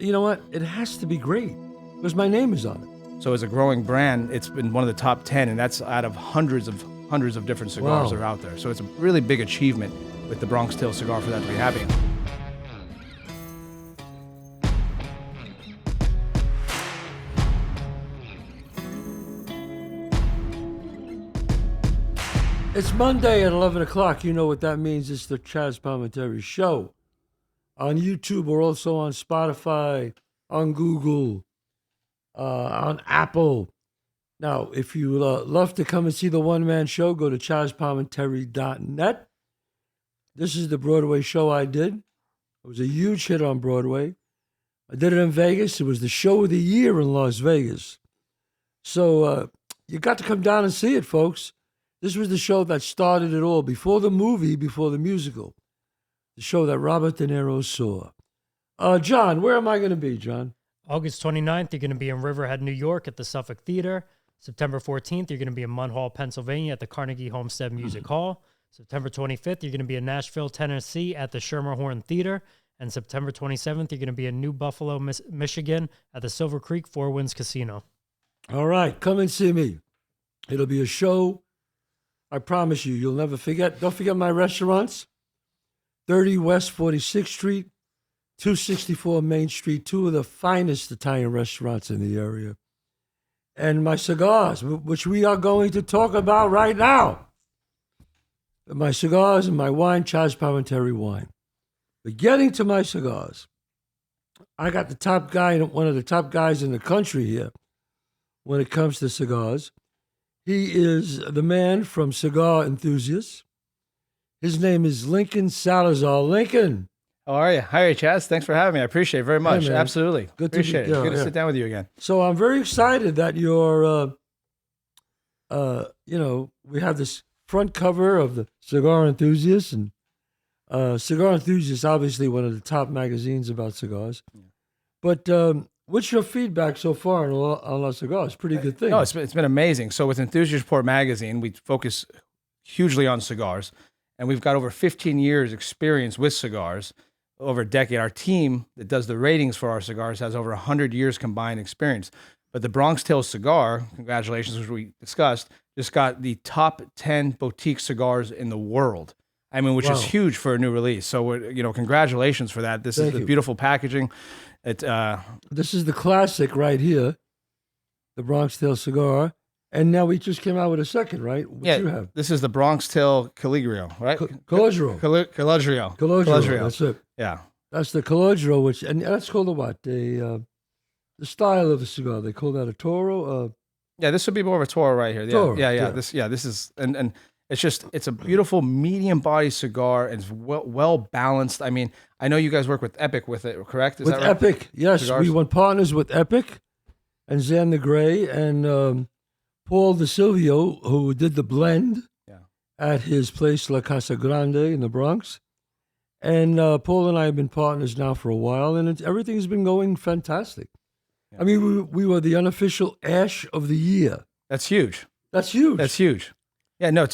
You know what? It has to be great because my name is on it. So as a growing brand, it's been one of the top 10, and that's out of hundreds of different cigars that are out there. So it's a really big achievement with the Bronx Tale cigar for that to be happening. It's Monday at 11 o'clock. You know what that means. It's the Chazz Palminteri Show. On YouTube, we're also on Spotify, on Google, on Apple. Now, if you love to come and see the one-man show, go to chazzpalminteri.net. This is the Broadway show I did. It was a huge hit on Broadway. I did it in Vegas. It was the show of the year in Las Vegas. So you got to come down and see it, folks. This was the show that started it all, before the movie, before the musical. The show that Robert De Niro saw. John, where am I going to be, John? August 29th, you're going to be in Riverhead, New York at the Suffolk Theater. September 14th, you're going to be in Munhall, Pennsylvania at the Carnegie Homestead Music Hall. September 25th, you're going to be in Nashville, Tennessee at the Schermerhorn Theater. And September 27th, you're going to be in New Buffalo, Michigan at the Silver Creek Four Winds Casino. All right, come and see me. It'll be a show I promise you, you'll never forget. Don't forget my restaurants. 30 West 46th Street, 264 Main Street, two of the finest Italian restaurants in the area. And my cigars, which we are going to talk about right now. My cigars and my wine, Chazz Palminteri wine. But getting to my cigars, I got the top guy, one of the top guys in the country here when it comes to cigars. He is the man from Cigar Enthusiast. His name is Lincoln Salazar. Lincoln. How are you? Hi, Chazz. Thanks for having me. I appreciate it very much. Hey, Absolutely. Appreciate it. Good to sit down with you again. So I'm very excited that you're, we have this front cover of the Cigar Enthusiast. And Cigar Enthusiast, obviously one of the top magazines about cigars. Yeah. But what's your feedback so far on our cigars? Pretty good thing. No, it's been amazing. So with Enthusiast Report magazine, we focus hugely on cigars, and we've got over 15 years experience with cigars, over a decade. Our team that does the ratings for our cigars has over 100 years combined experience. But the Bronx Tale cigar, congratulations, which we discussed, just got the top 10 boutique cigars in the world. I mean, which is huge for a new release. So, congratulations for that. This is the beautiful packaging. This is the classic right here, the Bronx Tale cigar. And now we just came out with a second, right? What you have? This is the Bronx Tale Calogero, right? Calogero. Calogero. That's it. Yeah. That's the Calogero, and that's called a what? The style of the cigar. They call that a Toro? Yeah, this would be more of a Toro right here. Toro, yeah. This is, and it's a beautiful medium body cigar, and it's well balanced. I mean, I know you guys work with Epic with it, correct? Is with that right? Epic, yes. Cigars? We went partners with Epic and Zan the Gray and Paul DeSilvio, who did the blend at his place La Casa Grande in the Bronx. And Paul and I have been partners now for a while, and everything's been going fantastic. Yeah. I mean, we were the unofficial Ash of the Year. That's huge. That's huge. That's huge. Yeah, no,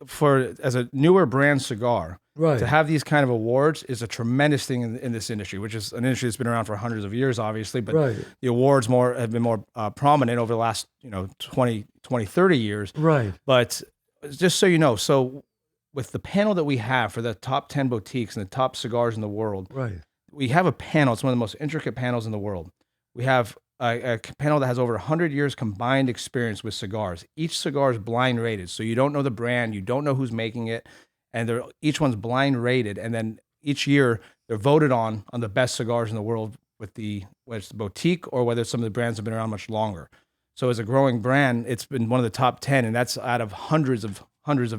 for as a newer brand cigar, to have these kind of awards is a tremendous thing in this industry, which is an industry that's been around for hundreds of years, obviously, but the awards have been more prominent over the last 20, 30 years. Right. But just so you know, so with the panel that we have for the top 10 boutiques and the top cigars in the world, we have a panel. It's one of the most intricate panels in the world. We have a panel that has over 100 years combined experience with cigars. Each cigar is blind rated, so you don't know the brand, you don't know who's making it, and each one's blind rated. And then each year they're voted on the best cigars in the world, whether it's the boutique or whether some of the brands have been around much longer. So as a growing brand, it's been one of the top 10, and that's out of hundreds of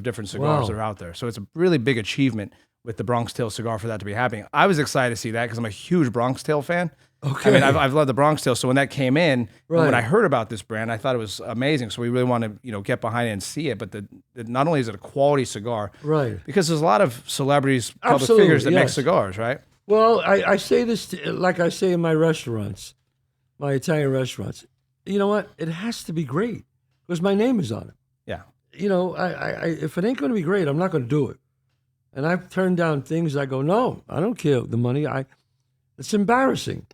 different cigars that are out there. So it's a really big achievement with the Bronx Tale cigar for that to be happening. I was excited to see that because I'm a huge Bronx Tale fan. Okay. I mean, I've loved the Bronx Tale. So when that came in, when I heard about this brand, I thought it was amazing. So we really want to, get behind it and see it. But not only is it a quality cigar, because there's a lot of celebrities, public figures that make cigars, right? Well, I say this like I say in my restaurants, my Italian restaurants. You know what? It has to be great because my name is on it. Yeah. If it ain't going to be great, I'm not going to do it. And I've turned down things. I go, no, I don't care the money. It's embarrassing.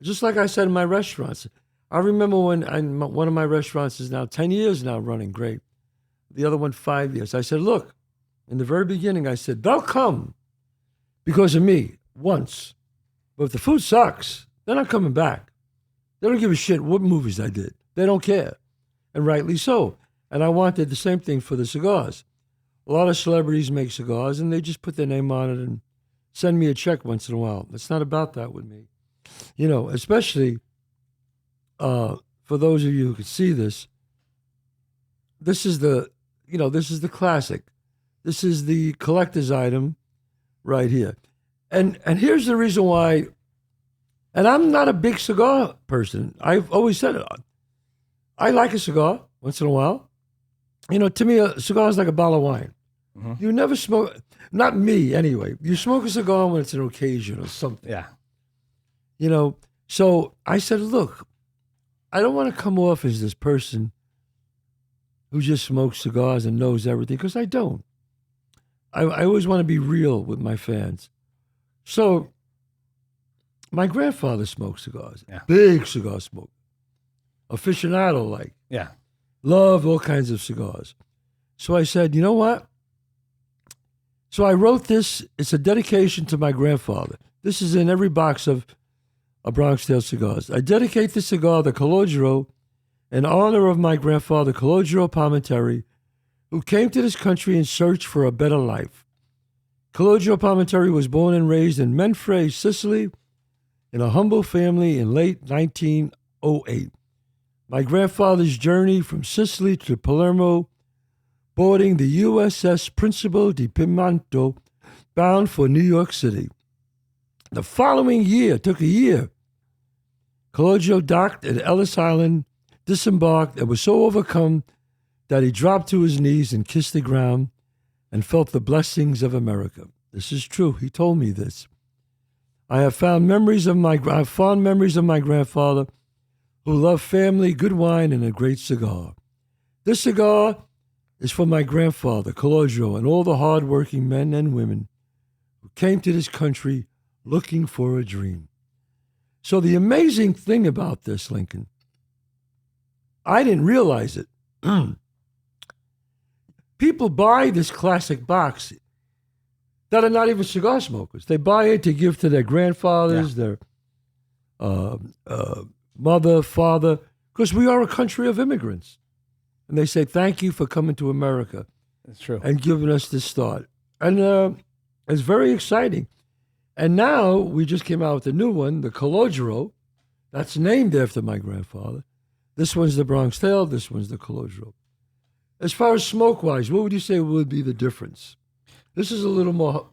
Just like I said in my restaurants. I remember when one of my restaurants is now 10 years now running great. The other one, 5 years. I said, look, in the very beginning, I said, they'll come because of me once. But if the food sucks, they're not coming back. They don't give a shit what movies I did. They don't care. And rightly so. And I wanted the same thing for the cigars. A lot of celebrities make cigars and they just put their name on it and send me a check once in a while. It's not about that with me. You know, especially for those of you who can see this, this is the classic. This is the collector's item right here. And here's the reason why, and I'm not a big cigar person. I've always said it. I like a cigar once in a while. You know, to me, a cigar is like a bottle of wine. Mm-hmm. You never smoke, not me anyway. You smoke a cigar when it's an occasion or something. Yeah. You know, so I said, look, I don't want to come off as this person who just smokes cigars and knows everything, because I don't. I always want to be real with my fans. So my grandfather smoked cigars, big cigar smoker, aficionado like. Yeah. Loved all kinds of cigars. So I said, you know what? So I wrote this. It's a dedication to my grandfather. This is in every box of Bronx Tale cigars. I dedicate this cigar, the Calogero, in honor of my grandfather, Calogero Palminteri, who came to this country in search for a better life. Calogero Palminteri was born and raised in Menfre, Sicily, in a humble family in late 1908. My grandfather's journey from Sicily to Palermo, boarding the USS Principe di Pimento, bound for New York City. The following year, took a year, Calogero docked at Ellis Island, disembarked, and was so overcome that he dropped to his knees and kissed the ground and felt the blessings of America. This is true. He told me this. I have fond memories of my grandfather, who loved family, good wine, and a great cigar. This cigar is for my grandfather, Calogero, and all the hard-working men and women who came to this country looking for a dream. So the amazing thing about this, Lincoln, I didn't realize it. People buy this classic box that are not even cigar smokers. They buy it to give to their grandfathers, their mother, father, because we are a country of immigrants. And they say, thank you for coming to America. That's true. And giving us this start. And it's very exciting. And now we just came out with a new one, the Calogero. That's named after my grandfather. This one's the Bronx Tale. This one's the Calogero. As far as smoke-wise, what would you say would be the difference? This is a little more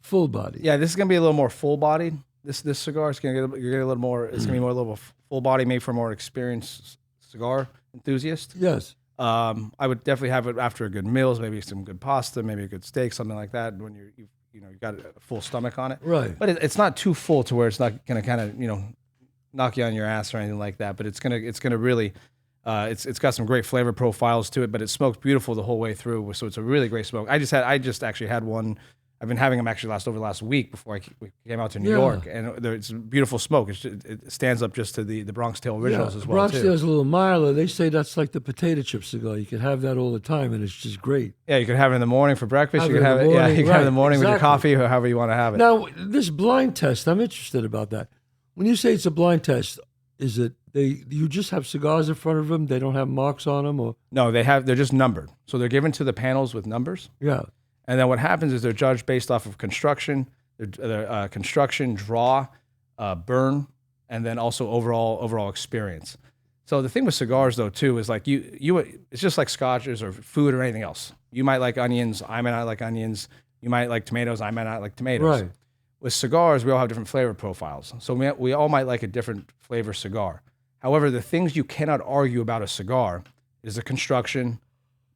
full body. Yeah, this is going to be a little more full-bodied. This cigar is going to get a little more. It's going to be more a little full body, made for a more experienced cigar enthusiast. Yes. I would definitely have it after a good meals, maybe some good pasta, maybe a good steak, something like that. When you've got a full stomach on it, right? But it's not too full to where it's not going to kind of knock you on your ass or anything like that. But it's gonna really. It's got some great flavor profiles to it, but it smoked beautiful the whole way through. So it's a really great smoke. I just actually had one. I've been having them actually over the last week before we came out to New York, and it's beautiful smoke. It stands up just to the Bronx Tale originals as well. Bronx Tale is a little milder. They say that's like the potato chip cigar. You can have that all the time, and it's just great. Yeah, you could have it in the morning for breakfast. You could have it. Yeah, you can have it in the morning with your coffee or however you want to have it. Now, this blind test, I'm interested about that. When you say it's a blind test, is it you just have cigars in front of them? They don't have marks on them, or no? They're just numbered. So they're given to the panels with numbers. Yeah. And then what happens is they're judged based off of construction, construction, draw, burn, and then also overall experience. So the thing with cigars, though, too, is like it's just like scotches or food or anything else. You might like onions, I might not like onions. You might like tomatoes, I might not like tomatoes. Right. With cigars, we all have different flavor profiles. So we all might like a different flavor cigar. However, the things you cannot argue about a cigar is the construction,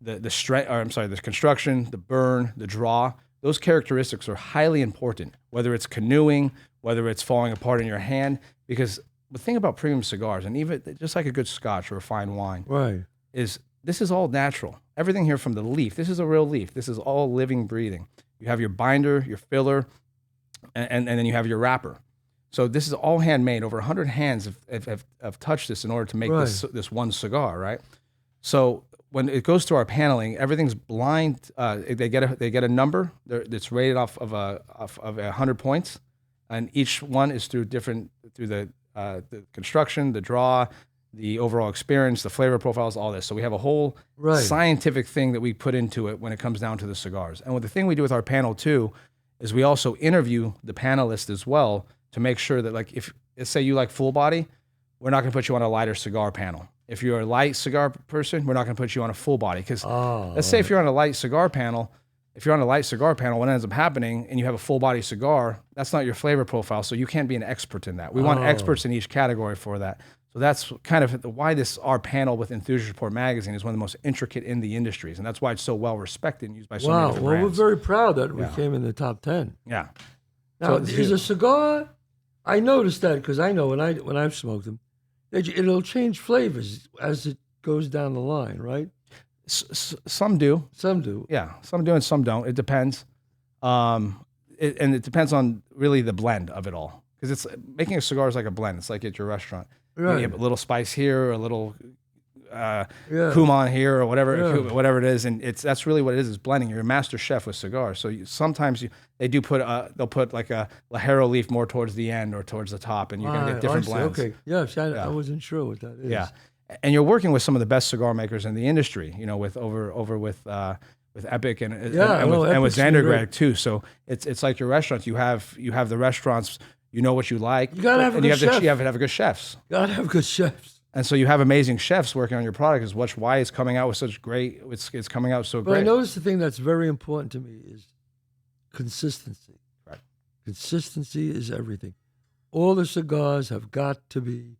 the strength, or I'm sorry, the construction, the burn, the draw. Those characteristics are highly important, whether it's canoeing, whether it's falling apart in your hand, because the thing about premium cigars, and even just like a good scotch or a fine wine, right, is this is all natural. Everything here from the leaf, this is a real leaf. This is all living, breathing. You have your binder, your filler, and then you have your wrapper. So this is all handmade. Over 100 hands have touched this in order to make this one cigar, right? So when it goes to our paneling, everything's blind. They get a number that's rated off of 100 points, and each one is through the construction, the draw, the overall experience, the flavor profiles, all this. So we have a whole scientific thing that we put into it when it comes down to the cigars. And the thing we do with our panel too is we also interview the panelists as well to make sure that, like, if let's say you like full body, we're not going to put you on a lighter cigar panel. If you're a light cigar person, we're not going to put you on a full body, because let's say if you're on a light cigar panel, what ends up happening and you have a full body cigar, that's not your flavor profile, so you can't be an expert in that. We want experts in each category for that. So that's kind of why our panel with Enthusiast Report magazine is one of the most intricate in the industries, and that's why it's so well respected and used by so many different brands. Well, we're very proud that we came in the top 10. Yeah. Now, is a cigar? I noticed that because I know when I've smoked them, it'll change flavors as it goes down the line, right? Some do. Some do. Yeah, some do and some don't. It depends. And it depends on really the blend of it all. Because it's making a cigar is like a blend. It's like at your restaurant. Right. You have a little spice here, a little cumin here, or whatever it is, and that's really what it is blending. You're a master chef with cigars. So sometimes they'll put like a Lajero leaf more towards the end or towards the top, and you're gonna get different blends. Okay, I wasn't sure what that is. Yeah, and you're working with some of the best cigar makers in the industry. You know, with Epic and with Zandergreg too. So it's like your restaurants. You have the restaurants. You know what you like. You gotta have a good chef. You have to have good chefs. You gotta have good chefs. And so you have amazing chefs working on your product. Is why it's coming out with such great. It's coming out so great. But I noticed the thing that's very important to me is consistency. Right. Consistency is everything. All the cigars have got to be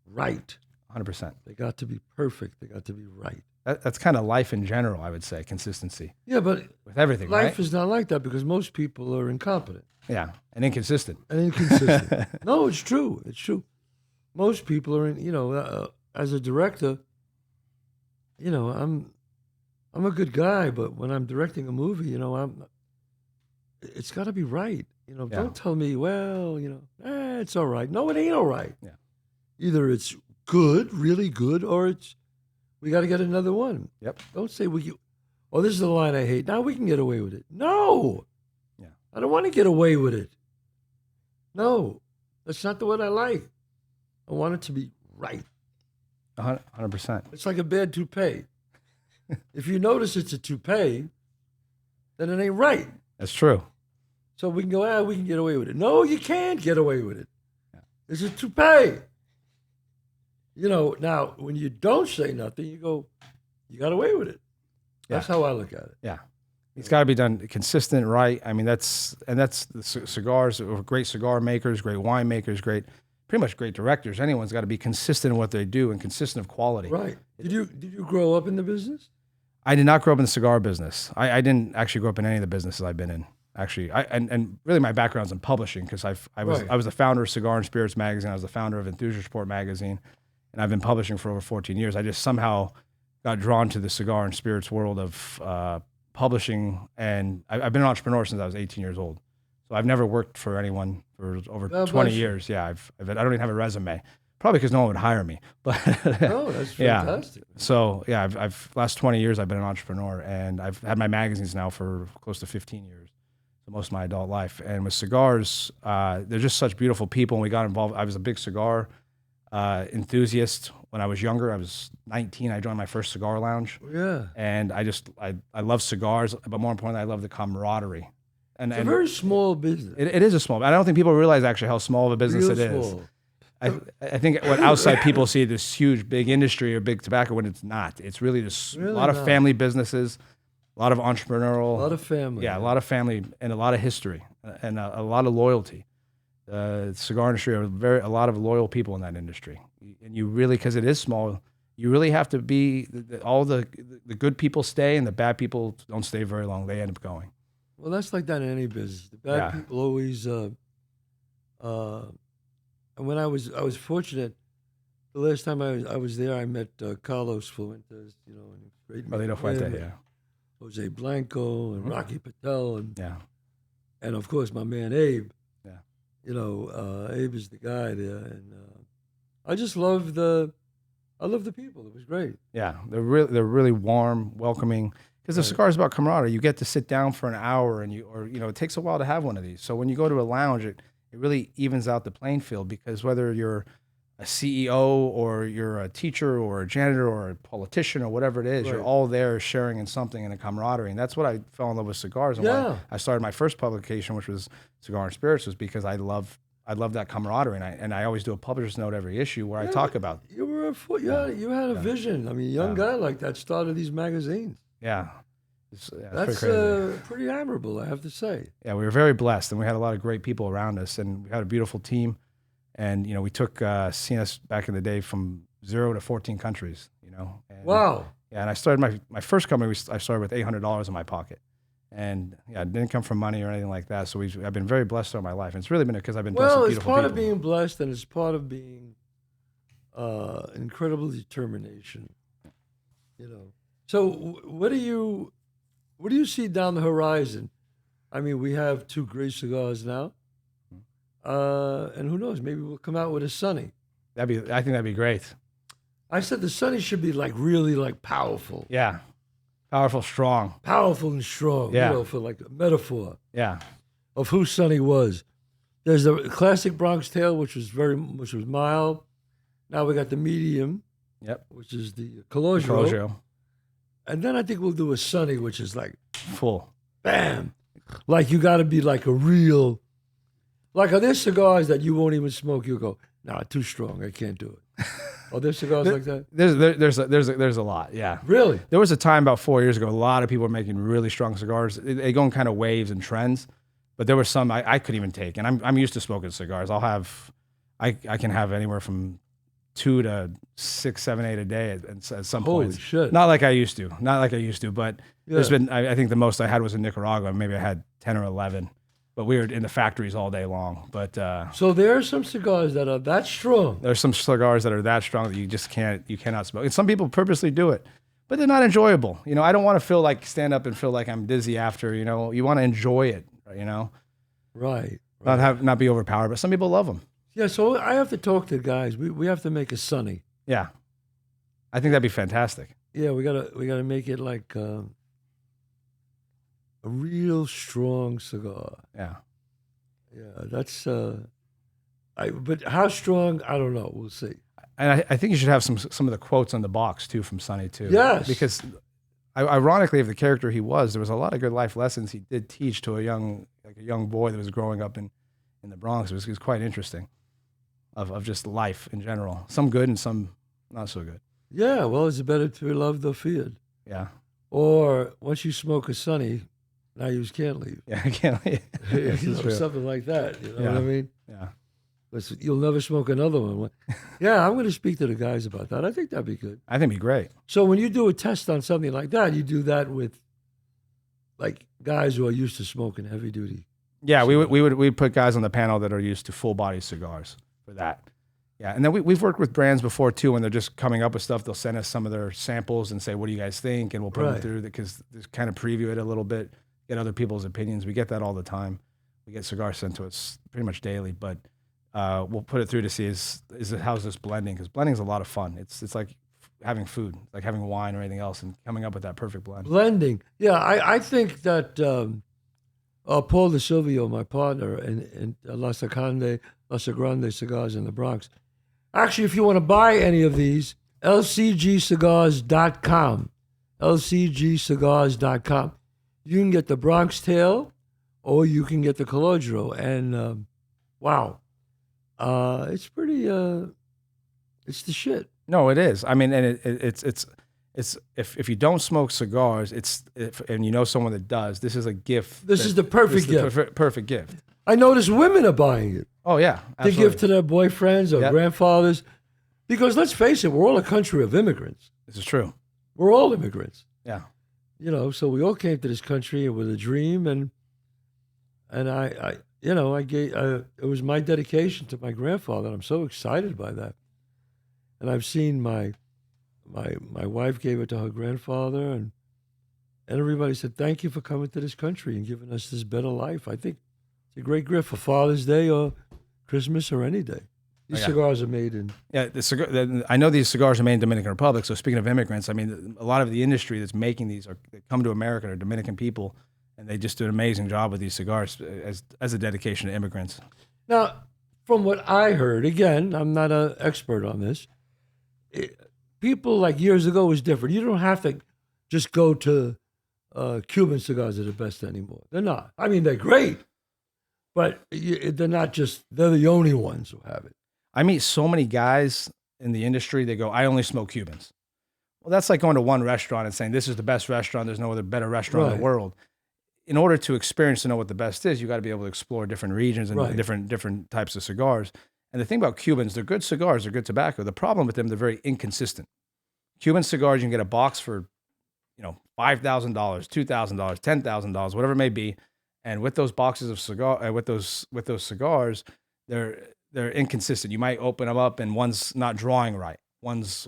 right. 100%. They got to be perfect. They got to be right. That's kind of life in general, I would say, consistency. Yeah, but with everything, life is not like that because most people are incompetent. Yeah, and inconsistent. No, it's true. It's true. Most people are as a director, I'm a good guy, but when I'm directing a movie, it's got to be right. Don't tell me, well, it's all right. No, it ain't all right. Yeah. Either it's good, really good, or we got to get another one. Yep. Don't say this is the line I hate. Now we can get away with it. No. Yeah. I don't want to get away with it. No, that's not the one I like. I want it to be right. 100%. It's like a bad toupee. If you notice it's a toupee, then it ain't right. That's true. So we can go, we can get away with it. No, you can't get away with it. Yeah. It's a toupee. Now, when you don't say nothing, you go, you got away with it. That's how I look at it. Yeah. It's got to be done consistent, right? I mean, that's the cigars, great cigar makers, great wine makers, pretty much great directors. Anyone's got to be consistent in what they do and consistent of quality. Right. Did you grow up in the business? I did not grow up in the cigar business. I didn't actually grow up in any of the businesses I've been in. Actually, and really my background's in publishing because I was the founder of Cigar and Spirits magazine. I was the founder of Enthusiast Report magazine, and I've been publishing for over 14 years. I just somehow got drawn to the cigar and spirits world of publishing, and I've been an entrepreneur since I was 18 years old. So I've never worked for anyone for over 20 years. Yeah, I don't even have a resume, probably because no one would hire me. But oh, that's fantastic. Yeah. So yeah, I've last 20 years I've been an entrepreneur, and I've had my magazines now for close to 15 years, so most of my adult life. And with cigars, they're just such beautiful people. And we got involved. I was a big cigar enthusiast when I was younger. I was 19. I joined my first cigar lounge. Yeah. And I love cigars, but more importantly, I love the camaraderie. And it's a very small business. It is a small. I don't think people realize actually how small of a business it is. I think what outside people see this huge, big industry or big tobacco when it's not. It's really just a lot of family businesses, a lot of entrepreneurial, a lot of family. Yeah, a lot of family and a lot of history and a lot of loyalty. The cigar industry are a lot of loyal people in that industry, and you really, because it is small, you really have to be all the good people stay and the bad people don't stay very long. They end up going. Well, that's like that in any business. The bad people always. And when I was fortunate, the last time I was there, I met Carlos Fuentes, and great. Carlito Fuentes, yeah. Jose Blanco and Rocky Patel, yeah, and of course my man Abe. Yeah. Abe is the guy there, and I just love I love the people. It was great. Yeah, they're really warm, welcoming. Because the cigar is about camaraderie. You get to sit down for an hour, and it takes a while to have one of these. So when you go to a lounge, it really evens out the playing field, because whether you're a CEO or you're a teacher or a janitor or a politician or whatever it is, you're all there sharing in something, in a camaraderie. And that's what I fell in love with cigars. And why I started my first publication, which was Cigar and Spirits, was because I love that camaraderie. And I always do a publisher's note every issue where I talk about. You were you had a vision. I mean, a young guy like that started these magazines. Yeah. That's pretty admirable, I have to say. Yeah, we were very blessed, and we had a lot of great people around us, and we had a beautiful team. And we took CNS back in the day from 0 to 14 countries. And, wow. Yeah, and I started my first company. I started with $800 in my pocket, and it didn't come from money or anything like that. So I've been very blessed through my life, and it's really been because I've been blessed with beautiful people. Well, it's part of being blessed, and it's part of being incredible determination. So what do you see down the horizon? I mean, we have 2 great cigars now. And who knows? Maybe we'll come out with a Sunny. I think that'd be great. I said the Sunny should be really powerful. Yeah, powerful, strong. Powerful and strong. Yeah. For like a metaphor. Yeah. Of who Sunny was. There's the classic Bronx Tale, which was mild. Now we got the medium. Yep. Which is the Calogero. And then I think we'll do a Sunny, which is like full. Bam. Like you got to be like a real. Like, are there cigars that you won't even smoke? You go, nah, too strong. I can't do it. Are there cigars like that? There's a lot. Yeah. Really? There was a time about 4 years ago, a lot of people were making really strong cigars. They go in kind of waves and trends, but there were some I couldn't even take. And I'm used to smoking cigars. I can have anywhere from 2 to 6, 7, 8 a day at some point. Holy shit. Not like I used to, but there's been, I think the most I had was in Nicaragua. Maybe I had 10 or 11. But we were in the factories all day long. But so there are some cigars that are that strong. There's some cigars that are that strong that you cannot smoke. And some people purposely do it, but they're not enjoyable. I don't want to stand up and feel like I'm dizzy after. You want to enjoy it. Right. Not be overpowered. But some people love them. Yeah. So I have to talk to the guys. We have to make a Sunny. Yeah, I think that'd be fantastic. Yeah, we gotta make it like. A real strong cigar. Yeah. Yeah, that's but how strong, I don't know. We'll see. And I think you should have some of the quotes on the box too from Sunny too. Yes. Because ironically, of the character he was, there was a lot of good life lessons he did teach to a young boy that was growing up in the Bronx. It was quite interesting of just life in general. Some good and some not so good. Yeah, well, it's better to be loved or feared. Yeah. Or once you smoke a Sunny, now you just can't leave. Yeah, I can't leave. Something like that. You know what I mean? Yeah. But you'll never smoke another one. Yeah, I'm going to speak to the guys about that. I think that'd be good. I think it'd be great. So when you do a test on something like that, you do that with like guys who are used to smoking heavy duty. Yeah, we'd put guys on the panel that are used to full body cigars for that. Yeah, and then we've worked with brands before too. When they're just coming up with stuff, they'll send us some of their samples and say, "What do you guys think?" And we'll put them through because kind of preview it a little bit. Get other people's opinions. We get that all the time. We get cigars sent to us pretty much daily, but we'll put it through to see how's this blending, because blending is a lot of fun. It's like having food, like having wine or anything else, and coming up with that perfect blend. Blending, yeah. I think that Paul De Silvio, my partner in La Grande Cigars in the Bronx. Actually, if you want to buy any of these, lcgcigars.com, lcgcigars.com. You can get the Bronx Tale, or you can get the Calogero, and wow, it's pretty. It's the shit. No, it is. I mean, and it's if you don't smoke cigars, and you know someone that does, this is a gift. This is the perfect gift. Perfect gift. I notice women are buying it. Oh yeah, absolutely. To give to their boyfriends or grandfathers, because let's face it, we're all a country of immigrants. This is true. We're all immigrants. Yeah. So we all came to this country with a dream, and I gave it was my dedication to my grandfather. And I'm so excited by that. And I've seen my wife gave it to her grandfather, and everybody said, "Thank you for coming to this country and giving us this better life." I think It's a great gift for Father's Day or Christmas or any day. These cigars are made in. Yeah, I know these cigars are made in Dominican Republic. So speaking of immigrants, I mean, a lot of the industry that's making these they come to America are Dominican people, and they just do an amazing job with these cigars as a dedication to immigrants. Now, from what I heard, again, I'm not an expert on this. People like years ago was different. You don't have to just go to Cuban cigars are the best anymore. They're not. I mean, they're great, but they're not just. They're the only ones who have it. I meet so many guys in the industry, they go, I only smoke Cubans. Well, that's like going to one restaurant and saying, this is the best restaurant. There's no other better restaurant in the world. In order to experience to know what the best is, you got to be able to explore different regions and different types of cigars. And the thing about Cubans, they're good cigars, they're good tobacco. The problem with them, they're very inconsistent. Cuban cigars, you can get a box for, $5,000, $2,000, $10,000, whatever it may be. And with those boxes of with those cigars, they're inconsistent. You might open them up and one's not drawing right. One's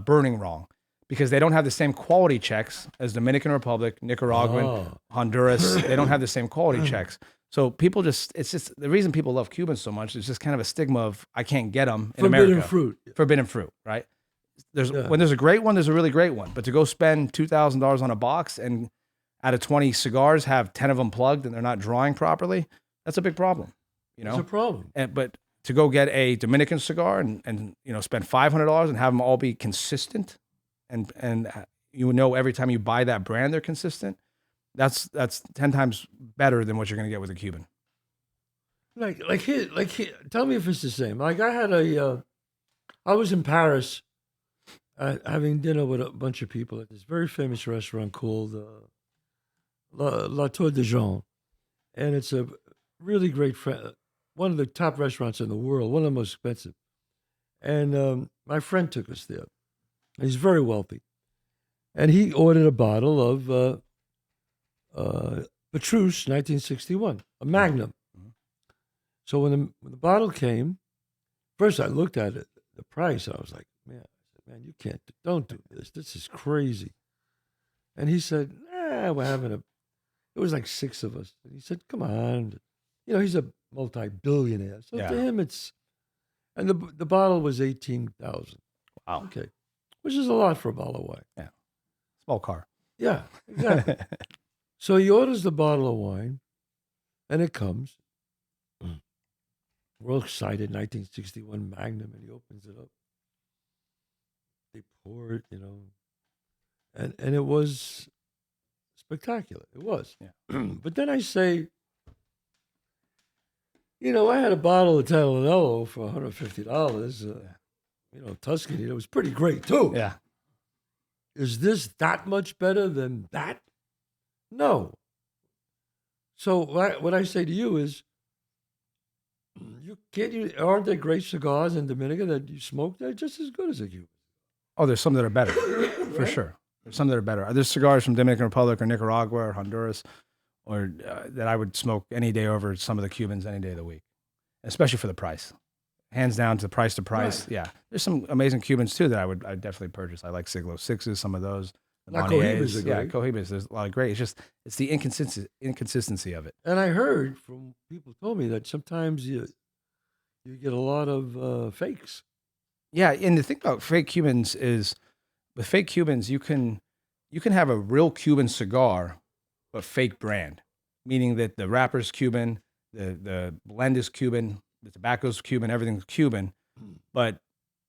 burning wrong because they don't have the same quality checks as Dominican Republic, Nicaraguan, Honduras. They don't have the same quality checks. So people it's just the reason people love Cubans so much is just kind of a stigma of I can't get them in America. Forbidden fruit, right? When there's a great one, there's a really great one. But to go spend $2,000 on a box and out of 20 cigars have 10 of them plugged and they're not drawing properly, that's a big problem. It's a problem. But to go get a Dominican cigar and spend $500 and have them all be consistent, and every time you buy that brand they're consistent, that's 10 times better than what you're going to get with a Cuban. Like here, tell me if it's the same. Like I was in Paris having dinner with a bunch of people at this very famous restaurant called La Tour de Jean, and it's a really great one of the top restaurants in the world, one of the most expensive. And my friend took us there. He's very wealthy. And he ordered a bottle of Petrus 1961, a Magnum. Mm-hmm. So when the bottle came, first I looked at it, the price, and I was like, man, you don't do this. This is crazy. And he said, we're having it was like 6 of us. And he said, come on. He's a multi-billionaire. So to him, and the bottle was $18,000. Wow. Okay. Which is a lot for a bottle of wine. Yeah. Small car. Yeah, exactly. So he orders the bottle of wine, and it comes. We're all excited, 1961 Magnum, and he opens it up. They pour it, and it was spectacular. It was. Yeah. But then I say, I had a bottle of Tagliatelle for $150. Tuscany. It was pretty great too. Yeah. Is this that much better than that? No. So what I say to you is, aren't there great cigars in Dominica that you smoke? They're just as good as a Cuban. Oh, there's some that are better, for sure. There's some that are better. There's cigars from Dominican Republic or Nicaragua or Honduras, or that I would smoke any day over some of the Cubans any day of the week, especially for the price. Hands down to price. Right. Yeah. There's some amazing Cubans too that I'd definitely purchase. I like Siglo 6s, some of those. Cohibas are great. Yeah, Cohibas. There's a lot of great. It's the inconsistency of it. And I heard from people told me that sometimes you get a lot of fakes. Yeah, and the thing about fake Cubans is, with fake Cubans, you can have a real Cuban cigar, but fake brand, meaning that the wrapper's Cuban, the blend is Cuban, the tobacco's Cuban, everything's Cuban, but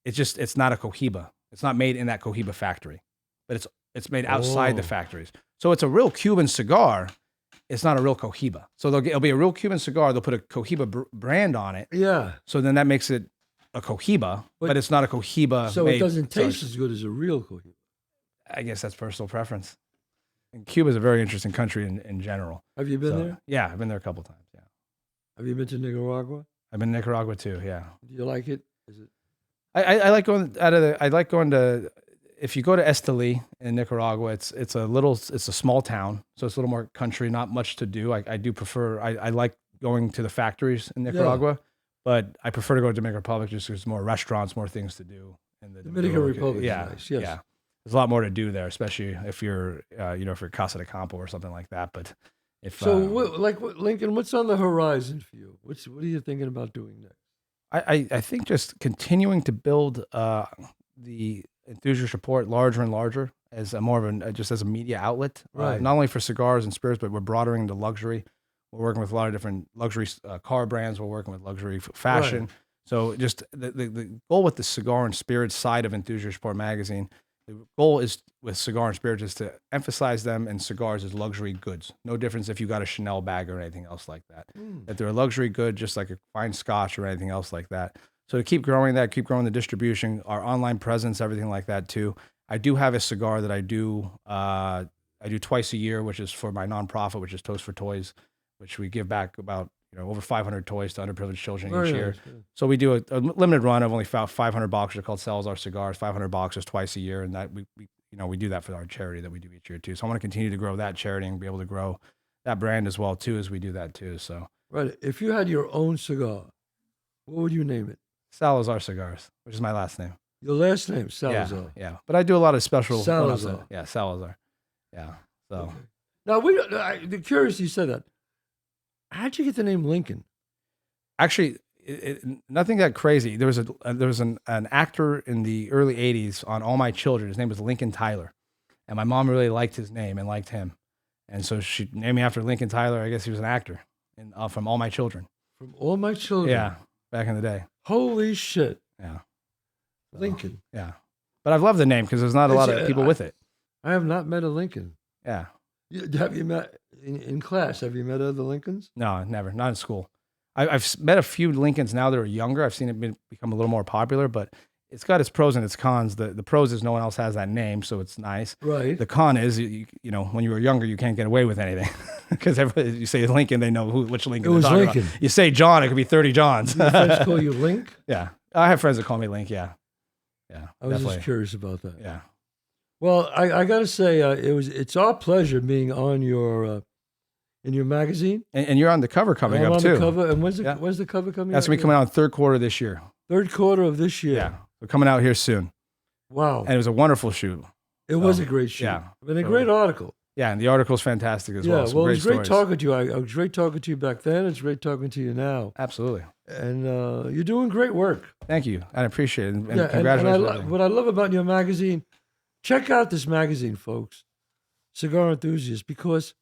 it's not a Cohiba. It's not made in that Cohiba factory, but it's made outside the factories. So it's a real Cuban cigar. It's not a real Cohiba. So it'll be a real Cuban cigar. They'll put a Cohiba brand on it. Yeah. So then that makes it a Cohiba, but it's not a Cohiba. So it doesn't taste as good as a real Cohiba. I guess that's personal preference. And Cuba is a very interesting country in general. Have you been there? Yeah, I've been there a couple times. Yeah. Have you been to Nicaragua? I've been to Nicaragua too. Yeah. Do you like it? Is it? I like going to. If you go to Esteli in Nicaragua, it's a small town, so it's a little more country, not much to do. I do prefer. I like going to the factories in Nicaragua, but I prefer to go to Dominican Republic just because there's more restaurants, more things to do in the Dominican Republic. Yeah, nice. Yes. Yeah. There's a lot more to do there, especially if you're, if you're Casa de Campo or something like that. But So, Lincoln, what's on the horizon for you? What are you thinking about doing next? I think just continuing to build the Enthusiast Report larger and larger as a more of just as a media outlet, Right. not only for cigars and spirits, but we're broadening into luxury. We're working with a lot of different luxury car brands. We're working with luxury fashion. Right. So just the goal with the cigar and spirits side of Enthusiast Report magazine, the goal is with cigar and spirits is to emphasize them and cigars as luxury goods. No difference if you got a Chanel bag or anything else like that. That they're a luxury good, just like a fine scotch or anything else like that. So to keep growing that, keep growing the distribution, our online presence, everything like that too. I do have a cigar that I do twice a year, which is for my nonprofit, which is Toast for Toys, which we give back about over 500 toys to underprivileged children each year. Nice. So we do a limited run of only 500 boxes. They're called Salazar cigars, 500 boxes twice a year, and that we do that for our charity that we do each year too. So I want to continue to grow that charity and be able to grow that brand as well too as we do that too. So Right. If you had your own cigar, what would you name it? Salazar Cigars, which is my last name. Your last name, Salazar. Yeah. But I do a lot of special Salazar. Yeah, Salazar. Yeah. So Okay. Now, I'm curious you said that. How'd you get the name Lincoln? actually, nothing that crazy. There was an actor in the early '80s on All My Children. His name was Lincoln Tyler, and my mom really liked his name and liked him, and so she named me after Lincoln Tyler. I guess he was an actor from All My Children. From All My Children? Yeah, back in the day. Holy shit. Yeah. So, Lincoln. Yeah, but I've loved the name because there's not a lot of people with it. I have not met a Lincoln. Yeah. Have you met in class? Have you met other Lincolns? No, never. Not in school. I've met a few Lincolns now that are younger. I've seen it become a little more popular, but it's got its pros and its cons. The pros is no one else has that name, so it's nice. Right. The con is, when you were younger, you can't get away with anything because you say Lincoln, they know which Lincoln. It was talking Lincoln. About. You say John, it could be 30 Johns. Your friends call you Link? Yeah, I have friends that call me Link. Yeah, I was just curious about that. Yeah. Well, I got to say, it's our pleasure being on your in your magazine. And you're on the cover coming I'm up on too. The cover, and when's the cover coming? That's gonna be coming out in third quarter this year. Third quarter of this year. Yeah, we're coming out here soon. Wow. And it was a wonderful shoot. It was a great shoot. Yeah. And a great article. Yeah, and the article's fantastic as well. Yeah, well, it was great talking to you. I was great talking to you back then. It's great talking to you now. Absolutely. And you're doing great work. Thank you. I appreciate it. And yeah, congratulations. And what I love about your magazine, check out this magazine, folks, Cigar Enthusiast, because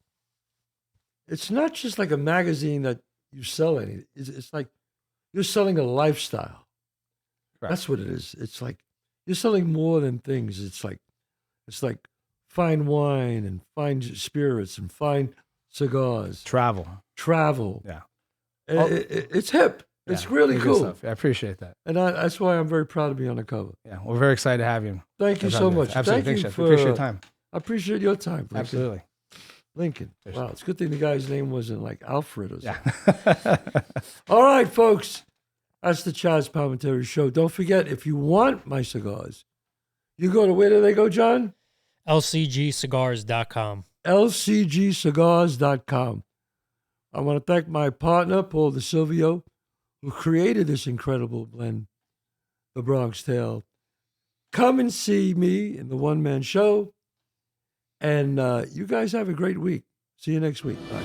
it's not just like a magazine that you sell anything. It's like you're selling a lifestyle. Correct. That's what it is. It's like you're selling more than things. It's like fine wine and fine spirits and fine cigars. Travel. Yeah. It's hip. Yeah, it's really cool. Stuff. I appreciate that. And that's why I'm very proud to be on the cover. Yeah, we're very excited to have you. Thank you so much. Absolutely. Thank you for, appreciate your time. I appreciate your time, Lincoln. Absolutely. Lincoln. Wow, it's a good thing the guy's name wasn't like Alfred or something. Yeah. All right, folks. That's the Chazz Palminteri Show. Don't forget, if you want my cigars, you go to, where do they go, John? LCGcigars.com. LCGcigars.com. I want to thank my partner, Paul DeSilvio, who created this incredible blend, the Bronx Tale. Come and see me in the one-man show. And you guys have a great week. See you next week. Bye.